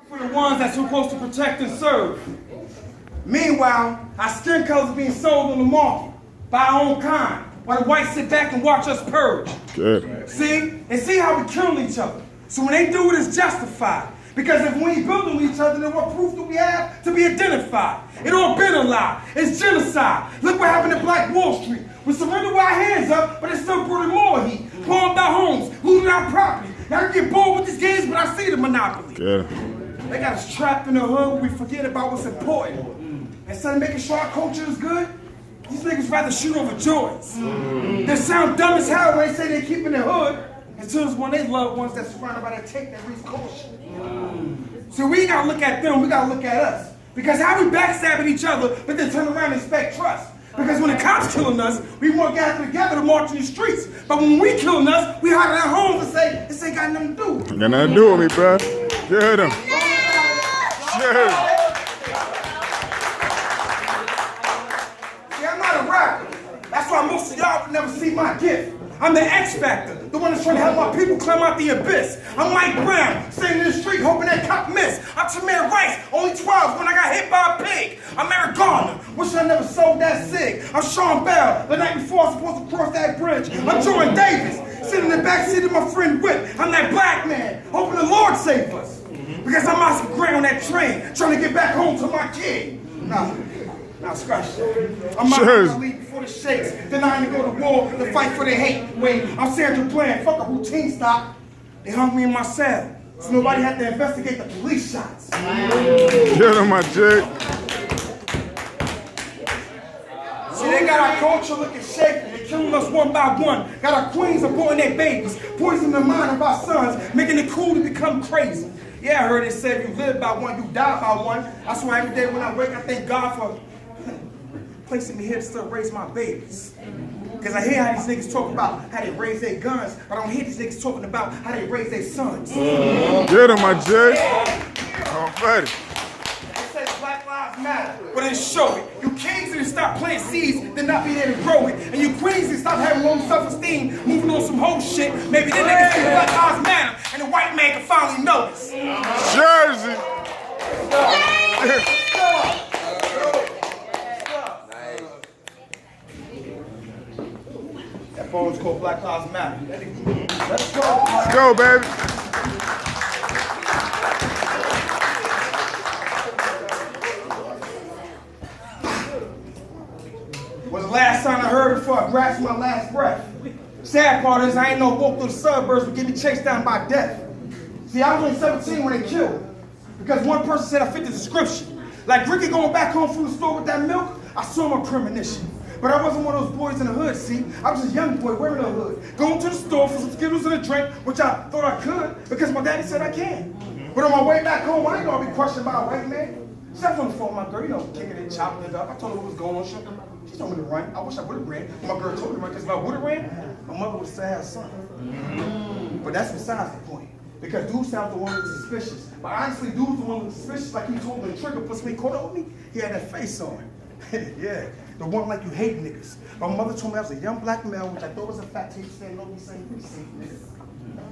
For the ones that's supposed to protect and serve. Meanwhile, our skin colors are being sold on the market by our own kind, while the whites sit back and watch us purge. Good. See? And see how we kill each other. So when they do it, it's justified. Because if we ain't building each other, then what proof do we have to be identified? It all been a lie. It's genocide. Look what happened to Black Wall Street. We surrendered with our hands up, but it still brought in more heat. Bombed our homes, looted our property. Now we get bored with these games, but I see the monopoly. Good. They got us trapped in the hood where we forget about what's important. Instead of making sure our culture is good, these niggas rather shoot over joints. They sound dumb as hell when they say they're keeping the hood, until it's one of their loved ones that's surrounded by that tape that reads caution. So we ain't gotta look at them, we gotta look at us. Because how we backstabbing each other, but then turn around and expect trust. Because when the cops killing us, we want to gather together to march in the streets. But when we killing us, we hide in our homes and say, this ain't got nothing to do with it. Ain't got nothing to do with me, bro. Get him. Get him. See, I'm not a rapper. That's why most of y'all would never see my gift. I'm the X Factor, the one that's trying to help my people climb out the abyss. I'm Mike Brown, sitting in the street hoping that cop miss. I'm Tamir Rice, only 12 when I got hit by a pig. I'm Eric Garner, wishing I never sold that cig. I'm Sean Bell, the night before I was supposed to cross that bridge. I'm Jordan Davis, sitting in the backseat of my friend Whip. I'm that black man, hoping the Lord save us. Because I'm out some gray on that train, trying to get back home to my kid. Now scratch that. I'm out here to leave before the shakes, denying to go to war to fight for their hate. Wait, I'm Sandra playing, fuck a routine stop. They hung me in my cell, so nobody had to investigate the police shots. Get him, my jig. See, they got our culture looking shaky. They killing us one by one. Got our queens aborting their babies, poisoning the mind of our sons, making it cool to become crazy. Yeah, I heard it said if you live by one, you die by one. That's why every day when I wake, I thank God for placing me here to still raise my babies. Because I hear how these niggas talk about how they raise their guns, but I don't hear these niggas talking about how they raise their sons. Get him, my jig. I'm ready. They say Black Lives Matter, but then show it. You kings need to stop planting seeds, then not be there to grow it. And you queens need to stop having low self-esteem, moving on some whole shit. Maybe then niggas see Black Lives Matter, and the white man can finally notice. Jersey. That poem's called Black Lives Matter. Let's go. Let's go, baby. Was the last time I heard before I grasped my last breath. Sad part is I ain't no walk through the suburbs would get me chased down by death. See, I was only 17 when they killed me. Because one person said I fit the description. Like Ricky going back home from the store with that milk, I saw my premonition. But I wasn't one of those boys in the hood, see? I was a young boy wearing a hood, going to the store for some Skittles and a drink, which I thought I could because my daddy said I can. But on my way back home, I ain't gonna be questioned by a white man. Stepped on the phone with my girl, you know, kicking it, chopping it up. I told her what was going on. She told me to run. I wish I would have ran. My girl told me to run because if I would have ran, my mother would have still had a son. But that's besides the point. Because dude sounds the one that was suspicious. But honestly, dude's the one that was suspicious, like he told me the trigger, plus when he caught up with me, he had that face on. Yeah, the one like you hate niggas. My mother told me I was a young black male, which I thought was a fact. He was standing over me saying, "You see, nigga."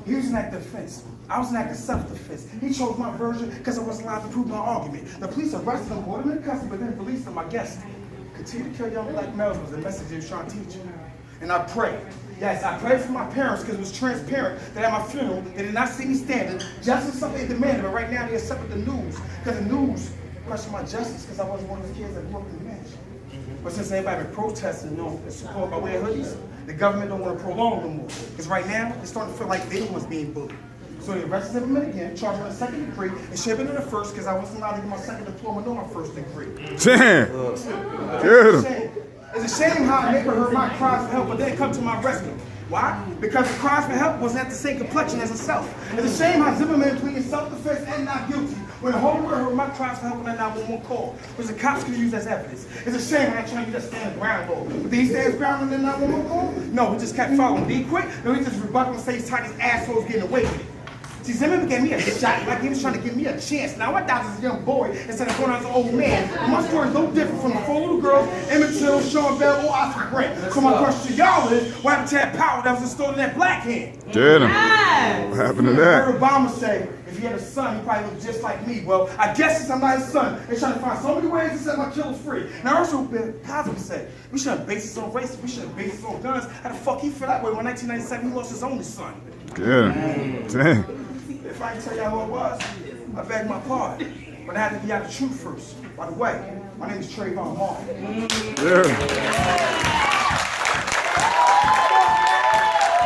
He was an act of defense. I was an act of self-defense. He chose my version because I wasn't allowed to prove my argument. The police arrested him, brought him in custody, but then released him. I guess continue to kill young black males was the message he was trying to teach you. And I prayed. Yes, I prayed for my parents because it was transparent that at my funeral, they did not see me standing. Justice is something they demanded, but right now they accepted the news. Because the news questioned my justice because I wasn't one of those kids that grew up in the mansion. But since everybody been protesting, you know, support by way of hoodies, the government don't want to prolong no more. Because right now, it's starting to feel like they the ones being bullied. So they arrested him again, charged him with a second degree, and should have been in the first because I wasn't allowed to get my second diploma nor my first degree. Damn. Get him. It's a shame how a neighbor heard my cries for help, but didn't come to my rescue. Why? Because the cries for help wasn't at the same complexion as himself. It's a shame how Zimmerman pleaded self-defense and not guilty when the whole world heard my cries for help on that 911 call, which the cops could use as evidence. It's a shame how I tried to just stand ground law. But did he stand ground on the 911 call? No, he just kept following. Did he quit? No, he just rebutted and say he's tired of these assholes getting away with it. See, Zimmerman gave me a shot, like he was trying to give me a chance. Now I died as a young boy instead of going out as an old man. And my story is no different from the 4 little girls, Emmett Till, Sean Bell, or Oscar Grant. So my question to y'all is, what happened to that power that was installed in that black hand? Get him. What happened to I that? heard Obama say, if he had a son, he probably looked just like me. Well, I guess since I'm not his son, they're trying to find so many ways to set my killers free. Now, Ursula Cosby said, we shouldn't base this on race, we shouldn't base this on guns. How the fuck he feel that way when in 1997 he lost his only son? Get him. Dang. If I can tell y'all who it was, I beg my pardon. But I had to give y'all the truth first. By the way, my name is Trayvon Martin. Yeah.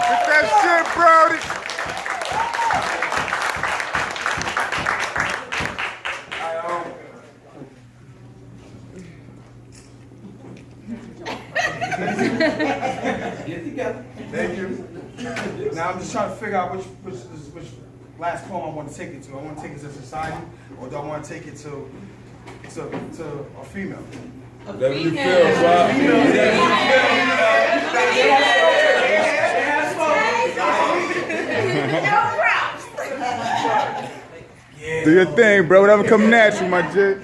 Get that shit, Brody. Thank you. Now I'm just trying to figure out which last poem I want to take it to. I want to take it to society, or do I want to take it to a female? Whatever you feel, bro. Do your thing, bro. Whatever come natural, my J.